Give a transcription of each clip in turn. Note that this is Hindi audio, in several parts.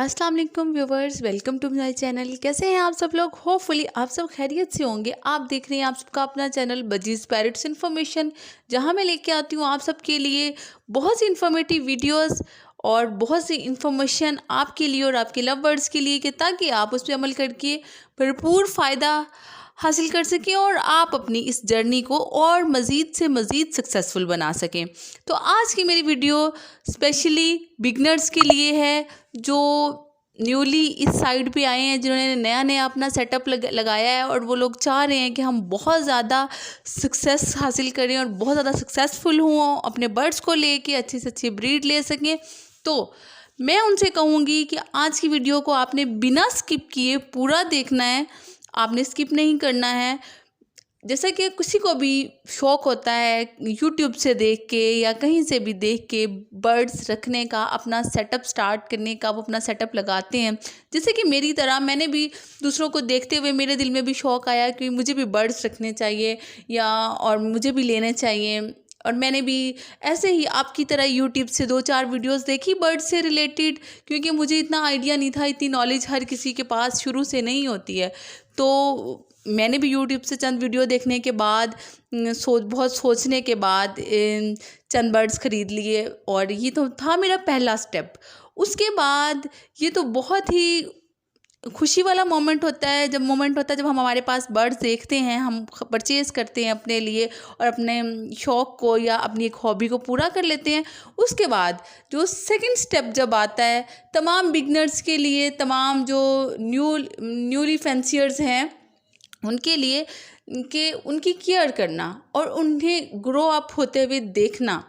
अस्सलाम वालेकुम viewers, welcome to my channel. कैसे हैं आप सब लोग? होपफुली आप सब खैरियत से होंगे। आप देख रहे हैं आप सबका अपना चैनल बजीज़ पैरट्स इन्फॉर्मेशन, जहां मैं लेके आती हूं आप सबके लिए बहुत सी इन्फॉर्मेटिव वीडियोस और बहुत सी इन्फॉर्मेशन आपके लिए और आपके लव बर्ड्स के लिए, कि ताकि आप उस पर अमल करके भरपूर फ़ायदा हासिल कर सकें और आप अपनी इस जर्नी को और मज़ीद से मज़ीद सक्सेसफुल बना सकें। तो आज की मेरी वीडियो स्पेशली बिगनर्स के लिए है, जो न्यूली इस साइड पे आए हैं, जिन्होंने नया नया अपना सेटअप लगाया है और वो लोग चाह रहे हैं कि हम बहुत ज़्यादा सक्सेस हासिल करें और बहुत ज़्यादा सक्सेसफुल हों, अपने बर्ड्स को लेके अच्छी से अच्छी ब्रीड ले सकें। तो मैं उनसे कहूँगी कि आज की वीडियो को आपने बिना स्किप किए पूरा देखना है, आपने स्किप नहीं करना है। जैसा कि किसी को भी शौक़ होता है यूट्यूब से देख के या कहीं से भी देख के बर्ड्स रखने का, अपना सेटअप स्टार्ट करने का, वो अपना सेटअप लगाते हैं। जैसे कि मेरी तरह मैंने भी दूसरों को देखते हुए मेरे दिल में भी शौक़ आया कि मुझे भी बर्ड्स रखने चाहिए और मुझे भी लेने चाहिए। और मैंने भी ऐसे ही आपकी तरह यूट्यूब से 2-4 वीडियोस देखी बर्ड से रिलेटेड, क्योंकि मुझे इतना आइडिया नहीं था, इतनी नॉलेज हर किसी के पास शुरू से नहीं होती है। तो मैंने भी यूट्यूब से चंद वीडियो देखने के बाद बहुत सोचने के बाद चंद बर्ड्स ख़रीद लिए, और ये तो था मेरा पहला स्टेप। उसके बाद ये तो बहुत ही खुशी वाला मोमेंट होता है जब हम हमारे पास बर्ड्स देखते हैं, हम परचेज़ करते हैं अपने लिए और अपने शौक़ को या अपनी एक हॉबी को पूरा कर लेते हैं। उसके बाद जो सेकंड स्टेप जब आता है, तमाम बिगनर्स के लिए, तमाम जो न्यूली फैंसियर्स हैं उनके लिए, कि उनकी केयर करना और उन्हें ग्रो अप होते हुए देखना।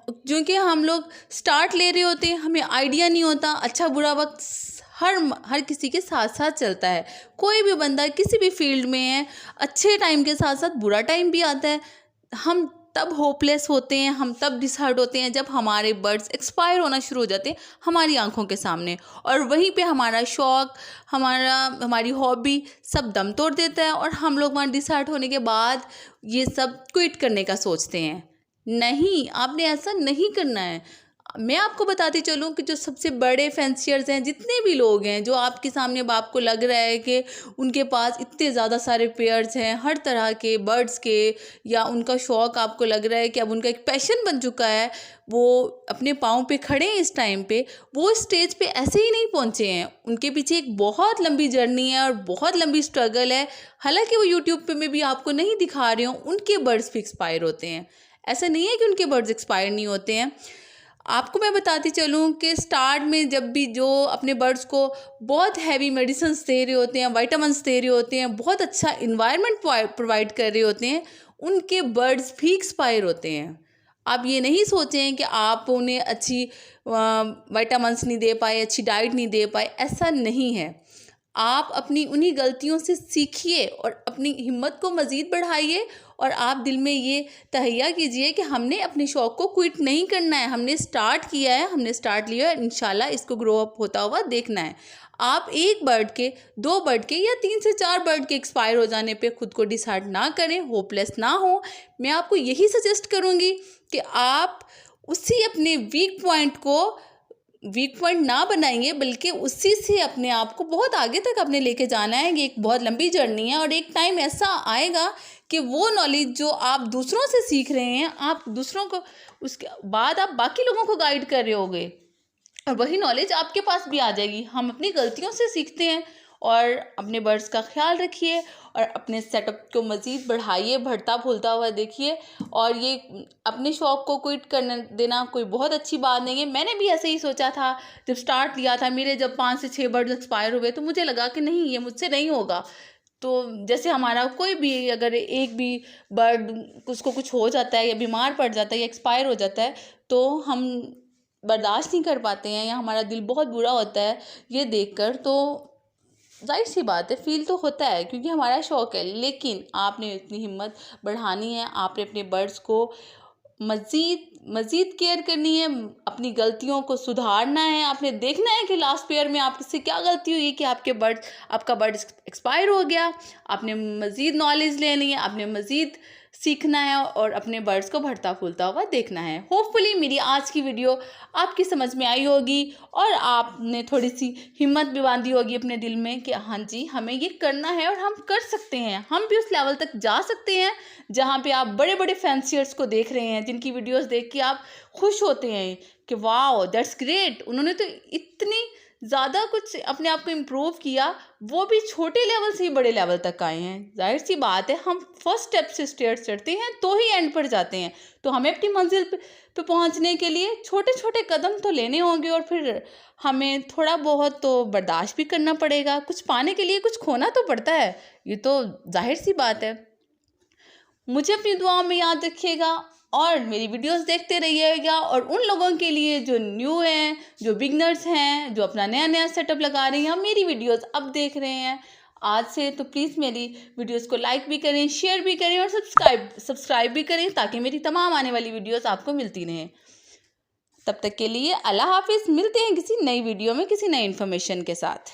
क्योंकि हम लोग स्टार्ट ले रहे होते हैं, हमें आइडिया नहीं होता। अच्छा बुरा वक्त हर किसी के साथ साथ चलता है। कोई भी बंदा किसी भी फील्ड में है, अच्छे टाइम के साथ साथ बुरा टाइम भी आता है। हम तब होपलेस होते हैं, हम तब डिसहार्ट होते हैं जब हमारे बर्ड्स एक्सपायर होना शुरू हो जाते हैं हमारी आंखों के सामने, और वहीं पे हमारा शौक़, हमारी हॉबी सब दम तोड़ देता है और हम लोग वहाँ डिसहार्ट होने के बाद ये सब क्विट करने का सोचते हैं। नहीं, आपने ऐसा नहीं करना है। मैं आपको बताती चलूँ कि जो सबसे बड़े फैंसियर्स हैं, जितने भी लोग हैं, जो आपके सामने, अब आपको लग रहा है कि उनके पास इतने ज़्यादा सारे पेयर्स हैं हर तरह के बर्ड्स के, या उनका शौक़ आपको लग रहा है कि अब उनका एक पैशन बन चुका है, वो अपने पाँव पे खड़े हैं इस टाइम पे, वो स्टेज पे ऐसे ही नहीं पहुँचे हैं। उनके पीछे एक बहुत लंबी जर्नी है और बहुत लंबी स्ट्रगल है। हालांकि वो यूट्यूब पे मैं भी आपको नहीं दिखा रही हूँ, उनके बर्ड्स भी एक्सपायर होते हैं। ऐसा नहीं है कि उनके बर्ड्स एक्सपायर नहीं होते हैं। आपको मैं बताती चलूँ कि स्टार्ट में जब भी जो अपने बर्ड्स को बहुत हैवी मेडिसिन्स दे रहे होते हैं, विटामिन्स दे रहे होते हैं, बहुत अच्छा इन्वायरमेंट प्रोवाइड कर रहे होते हैं, उनके बर्ड्स भी एक्सपायर होते हैं। आप ये नहीं सोचें कि आप उन्हें अच्छी विटामिन्स नहीं दे पाए, अच्छी डाइट नहीं दे पाए, ऐसा नहीं है। आप अपनी उन्हीं गलतियों से सीखिए और अपनी हिम्मत को मज़ीद बढ़ाइए, और आप दिल में ये तहैया कीजिए कि हमने अपने शौक़ को क्विट नहीं करना है। हमने स्टार्ट किया है, हमने स्टार्ट लिया है, इंशाल्लाह इसको ग्रो अप होता हुआ देखना है। आप एक बर्ड के, 2 बर्ड के या 3 से 4 बर्ड के एक्सपायर हो जाने पे खुद को डिसहार्ट ना करें, होपलेस ना हो। मैं आपको यही सजेस्ट करूँगी कि आप उसी अपने वीक पॉइंट ना बनाइए, बल्कि उसी से अपने आप को बहुत आगे तक अपने लेके जाना है। ये एक बहुत लंबी जर्नी है और एक टाइम ऐसा आएगा कि वो नॉलेज जो आप दूसरों से सीख रहे हैं, आप दूसरों को, उसके बाद आप बाकी लोगों को गाइड कर रहे होगे और वही नॉलेज आपके पास भी आ जाएगी। हम अपनी गलतियों से सीखते हैं, और अपने बर्ड्स का ख्याल रखिए और अपने सेटअप को मज़ीद बढ़ाइए, बढ़ता फूलता हुआ देखिए। और ये अपने शौक़ को क्विट करने देना कोई बहुत अच्छी बात नहीं है। मैंने भी ऐसे ही सोचा था जब स्टार्ट लिया था। मेरे जब 5 से 6 बर्ड्स एक्सपायर हुए तो मुझे लगा कि नहीं, ये मुझसे नहीं होगा। तो जैसे हमारा कोई भी, अगर एक भी बर्ड उसको कुछ हो जाता है या बीमार पड़ जाता है या एक्सपायर हो जाता है, तो हम बर्दाश्त नहीं कर पाते हैं या हमारा दिल बहुत बुरा होता है ये देखकर। तो ज़ाहिर सी बात है, फ़ील तो होता है क्योंकि हमारा शौक़ है। लेकिन आपने इतनी हिम्मत बढ़ानी है, आपने अपने बर्ड्स को मज़ीद केयर करनी है, अपनी गलतियों को सुधारना है। आपने देखना है कि लास्ट पेयर में आपसे क्या गलती हुई कि आपका बर्ड एक्सपायर हो गया। आपने मज़ीद नॉलेज लेनी है, आपने मज़ीद सीखना है और अपने बर्ड्स को बढ़ता फूलता हुआ देखना है। होपफुली मेरी आज की वीडियो आपकी समझ में आई होगी और आपने थोड़ी सी हिम्मत भी बांधी होगी अपने दिल में कि हाँ जी, हमें ये करना है और हम कर सकते हैं। हम भी उस लेवल तक जा सकते हैं जहाँ पे आप बड़े बड़े फैंसियर्स को देख रहे हैं, जिनकी वीडियोस देख के आप खुश होते हैं कि वाओ दैट्स ग्रेट, उन्होंने तो इतनी ज़्यादा कुछ अपने आप को इम्प्रूव किया, वो भी छोटे लेवल से ही बड़े लेवल तक आए हैं। जाहिर सी बात है, हम फर्स्ट स्टेप से स्टेयर्स चढ़ते हैं तो ही एंड पर जाते हैं। तो हमें अपनी मंजिल पे पहुंचने के लिए छोटे छोटे कदम तो लेने होंगे और फिर हमें थोड़ा बहुत तो बर्दाश्त भी करना पड़ेगा। कुछ पाने के लिए कुछ खोना तो पड़ता है, ये तो जाहिर सी बात है। मुझे अपनी दुआओं में याद रखिएगा और मेरी वीडियोस देखते रहिएगा। और उन लोगों के लिए जो न्यू हैं, जो बिगनर्स हैं, जो अपना नया नया सेटअप लगा रहे हैं, मेरी वीडियोस अब देख रहे हैं आज से, तो प्लीज़ मेरी वीडियोस को लाइक भी करें, शेयर भी करें और सब्सक्राइब भी करें, ताकि मेरी तमाम आने वाली वीडियोस आपको मिलती रहें। तब तक के लिए अल्लाह हाफिज़। मिलते हैं किसी नई वीडियो में किसी नई इन्फॉर्मेशन के साथ।